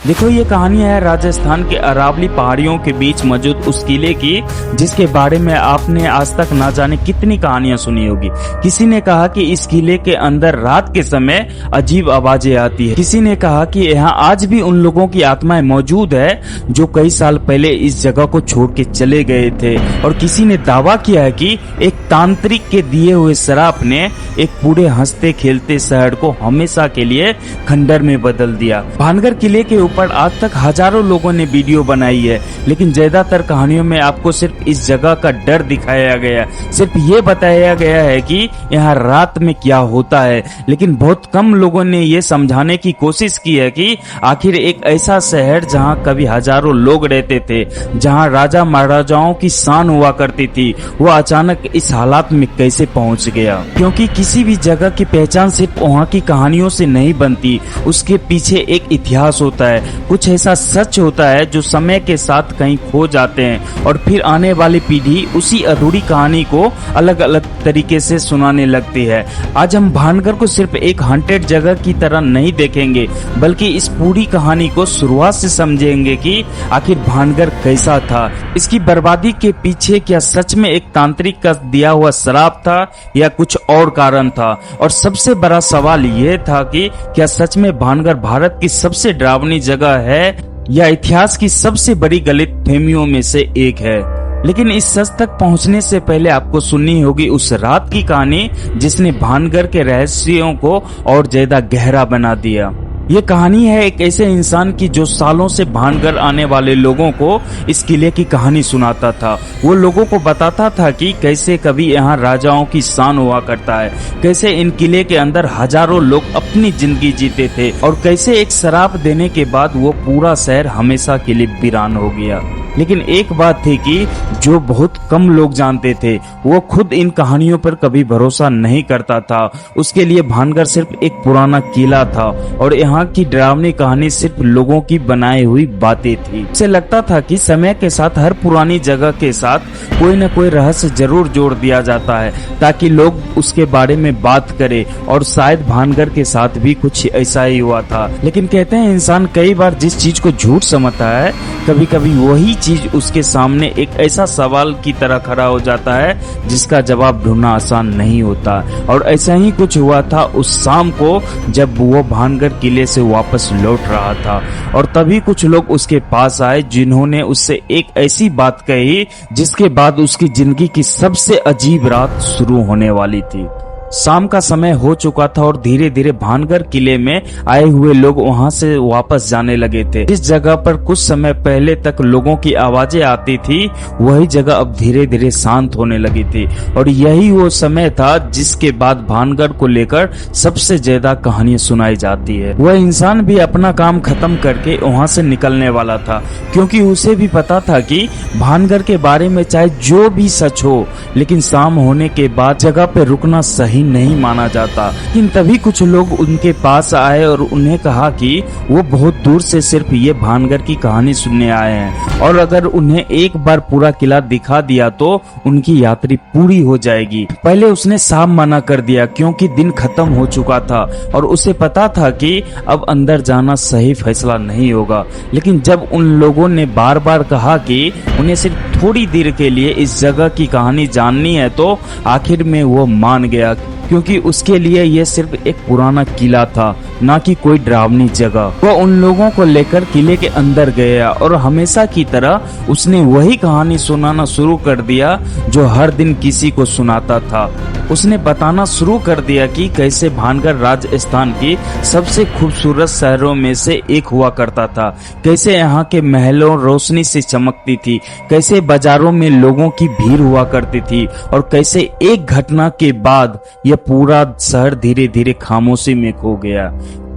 देखो, ये कहानी है राजस्थान के अरावली पहाड़ियों के बीच मौजूद उस किले की, जिसके बारे में आपने आज तक ना जाने कितनी कहानियां सुनी होगी। किसी ने कहा कि इस किले के अंदर रात के समय अजीब आवाजें आती है। किसी ने कहा कि यहाँ आज भी उन लोगों की आत्माएं मौजूद है जो कई साल पहले इस जगह को छोड़ के चले गए थे। और किसी ने दावा किया है कि एक तांत्रिक के दिए हुए श्राप ने एक पूरे हंसते खेलते शहर को हमेशा के लिए खंडर में बदल दिया। भानगढ़ किले के ऊपर आज तक हजारों लोगों ने वीडियो बनाई है, लेकिन ज्यादातर कहानियों में आपको सिर्फ इस जगह का डर दिखाया गया है। सिर्फ ये बताया गया है कि यहाँ रात में क्या होता है, लेकिन बहुत कम लोगों ने ये समझाने की कोशिश की है कि आखिर एक ऐसा शहर जहाँ कभी हजारों लोग रहते थे, जहाँ राजा महाराजाओं की शान हुआ करती थी, वो अचानक इस हालात में कैसे पहुँच गया। क्योंकि किसी भी जगह की पहचान सिर्फ वहाँ की कहानियों से नहीं बनती, उसके पीछे एक इतिहास होता है। कुछ ऐसा सच होता है जो समय के साथ कहीं खो जाते हैं और फिर आने वाली पीढ़ी उसी अधूरी कहानी को अलग अलग तरीके से सुनाने लगती है। आज हम भानगढ़ को सिर्फ एक हॉन्टेड जगह की तरह नहीं देखेंगे, बल्कि इस पूरी कहानी को शुरुआत से समझेंगे कि आखिर भानगढ़ कैसा था, इसकी बर्बादी के पीछे क्या सच में एक तांत्रिक का दिया हुआ श्राप था या कुछ और कारण था। और सबसे बड़ा सवाल यह था कि क्या सच में भानगढ़ भारत की सबसे डरावनी जगह है या इतिहास की सबसे बड़ी गलतफहमियों में से एक है। लेकिन इस सच तक पहुंचने से पहले आपको सुननी होगी उस रात की कहानी जिसने भानगढ़ के रहस्यों को और ज्यादा गहरा बना दिया। ये कहानी है एक ऐसे इंसान की जो सालों से भानगढ़ आने वाले लोगों को इस किले की कहानी सुनाता था। वो लोगों को बताता था कि कैसे कभी यहाँ राजाओं की शान हुआ करता है, कैसे इन किले के अंदर हजारों लोग अपनी जिंदगी जीते थे और कैसे एक श्राप देने के बाद वो पूरा शहर हमेशा के लिए वीरान हो गया। लेकिन एक बात थी कि जो बहुत कम लोग जानते थे, वो खुद इन कहानियों पर कभी भरोसा नहीं करता था। उसके लिए भानगढ़ सिर्फ एक पुराना किला था और यहाँ की डरावनी कहानी सिर्फ लोगों की बनाई हुई बातें थी। उसे लगता था कि समय के साथ हर पुरानी जगह के साथ कोई न कोई रहस्य जरूर जोड़ दिया जाता है ताकि लोग उसके बारे में बात करें, और शायद भानगढ़ के साथ भी कुछ ऐसा ही हुआ था। लेकिन कहते हैं इंसान कई बार जिस चीज को झूठ समझता है, कभी कभी वही चीज उसके सामने एक ऐसा सवाल की तरह खड़ा हो जाता है जिसका जवाब ढूंढना आसान नहीं होता। और ऐसा ही कुछ हुआ था उस शाम को जब वो भानगढ़ किले से वापस लौट रहा था, और तभी कुछ लोग उसके पास आए जिन्होंने उससे एक ऐसी बात कही जिसके बाद उसकी जिंदगी की सबसे अजीब रात शुरू होने वाली थी। शाम का समय हो चुका था और धीरे धीरे भानगढ़ किले में आए हुए लोग वहां से वापस जाने लगे थे। इस जगह पर कुछ समय पहले तक लोगों की आवाजें आती थी, वही जगह अब धीरे धीरे शांत होने लगी थी। और यही वो समय था जिसके बाद भानगढ़ को लेकर सबसे ज्यादा कहानियां सुनाई जाती है। वह इंसान भी अपना काम खत्म करके वहां से निकलने वाला था, क्योंकि उसे भी पता था कि भानगढ़ के बारे में चाहे जो भी सच हो, लेकिन शाम होने के बाद जगह पे रुकना सही नहीं माना जाता। लेकिन तभी कुछ लोग उनके पास आए और उन्हें कहा कि वो बहुत दूर से सिर्फ ये भानगढ़ की कहानी सुनने आए हैं, और अगर उन्हें एक बार पूरा किला दिखा दिया तो उनकी यात्रा पूरी हो जाएगी। पहले उसने साफ मना कर दिया क्योंकि दिन खत्म हो चुका था और उसे पता था कि अब अंदर जाना सही फैसला नहीं होगा। लेकिन जब उन लोगों ने बार बार कहा कि उन्हें सिर्फ थोड़ी देर के लिए इस जगह की कहानी जाननी है, तो आखिर में वो मान गया, क्योंकि उसके लिए यह सिर्फ एक पुराना किला था, ना कि कोई डरावनी जगह। वो उन लोगों को लेकर किले के अंदर गया और हमेशा की तरह उसने वही कहानी सुनाना शुरू कर दिया जो हर दिन किसी को सुनाता था। उसने बताना शुरू कर दिया कि कैसे भानगढ़ राजस्थान की सबसे खूबसूरत शहरों में से एक हुआ करता था, कैसे यहाँ के महलों रोशनी से चमकती थी, कैसे बाजारों में लोगों की भीड़ हुआ करती थी, और कैसे एक घटना के बाद यह पूरा शहर धीरे धीरे खामोशी में खो गया।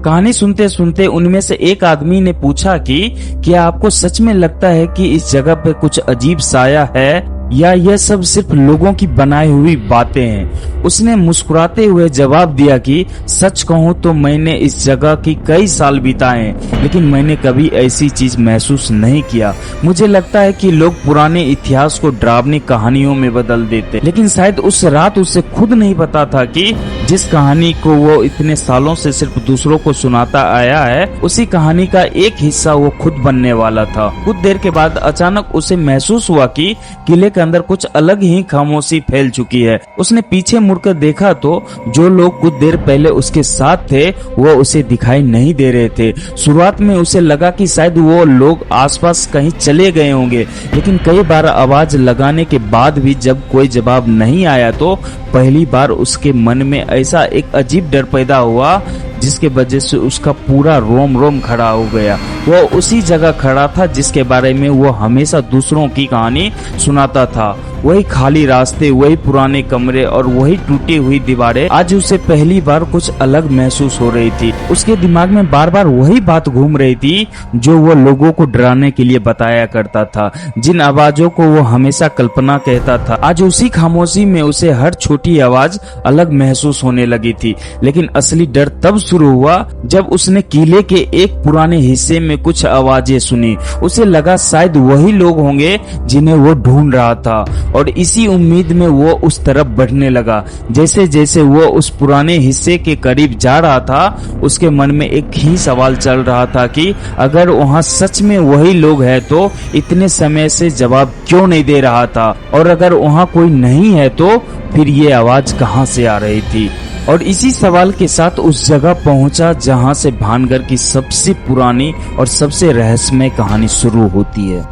कहानी सुनते सुनते उनमें से एक आदमी ने पूछा कि क्या आपको सच में लगता है कि इस जगह पे कुछ अजीब साया है या यह सब सिर्फ लोगों की बनाई हुई बातें हैं? उसने मुस्कुराते हुए जवाब दिया कि सच कहूँ तो मैंने इस जगह की कई साल बिताए हैं, लेकिन मैंने कभी ऐसी चीज महसूस नहीं किया। मुझे लगता है कि लोग पुराने इतिहास को डरावनी कहानियों में बदल देते, लेकिन शायद उस रात उसे खुद नहीं पता था कि जिस कहानी को वो इतने सालों से सिर्फ दूसरों को सुनाता आया है, उसी कहानी का एक हिस्सा वो खुद बनने वाला था। कुछ देर के बाद अचानक उसे महसूस हुआ कि किले के अंदर कुछ अलग ही खामोशी फैल चुकी है। उसने पीछे मुड़कर देखा तो जो लोग कुछ देर पहले उसके साथ थे वो उसे दिखाई नहीं दे रहे थे। शुरुआत में उसे लगा कि शायद वो लोग आसपास कहीं चले गए होंगे, लेकिन कई बार आवाज लगाने के बाद भी जब कोई जवाब नहीं आया तो पहली बार उसके मन में ऐसा एक अजीब डर पैदा हुआ जिसके वजह से उसका पूरा रोम रोम खड़ा हो गया। वो उसी जगह खड़ा था जिसके बारे में वो हमेशा दूसरों की कहानी सुनाता था। वही खाली रास्ते, वही पुराने कमरे और वही टूटी हुई दीवारें। आज उसे पहली बार कुछ अलग महसूस हो रही थी। उसके दिमाग में बार बार वही बात घूम रही थी जो वो लोगों को डराने के लिए बताया करता था, जिन आवाजों को वो हमेशा कल्पना कहता था। आज उसी खामोशी में उसे हर छोटी आवाज अलग महसूस होने लगी थी। लेकिन असली डर तब शुरू हुआ जब उसने किले के एक पुराने हिस्से में कुछ आवाजें सुनी। उसे लगा शायद वही लोग होंगे जिन्हें वो ढूंढ रहा था, और इसी उम्मीद में वो उस तरफ बढ़ने लगा। जैसे जैसे वो उस पुराने हिस्से के करीब जा रहा था, उसके मन में एक ही सवाल चल रहा था कि अगर वहाँ सच में वही लोग हैं तो इतने समय से जवाब क्यों नहीं दे रहा था, और अगर वहाँ कोई नहीं है तो फिर ये आवाज कहाँ से आ रही थी। और इसी सवाल के साथ उस जगह पहुंचा जहां से भानगढ़ की सबसे पुरानी और सबसे रहस्यमय कहानी शुरू होती है।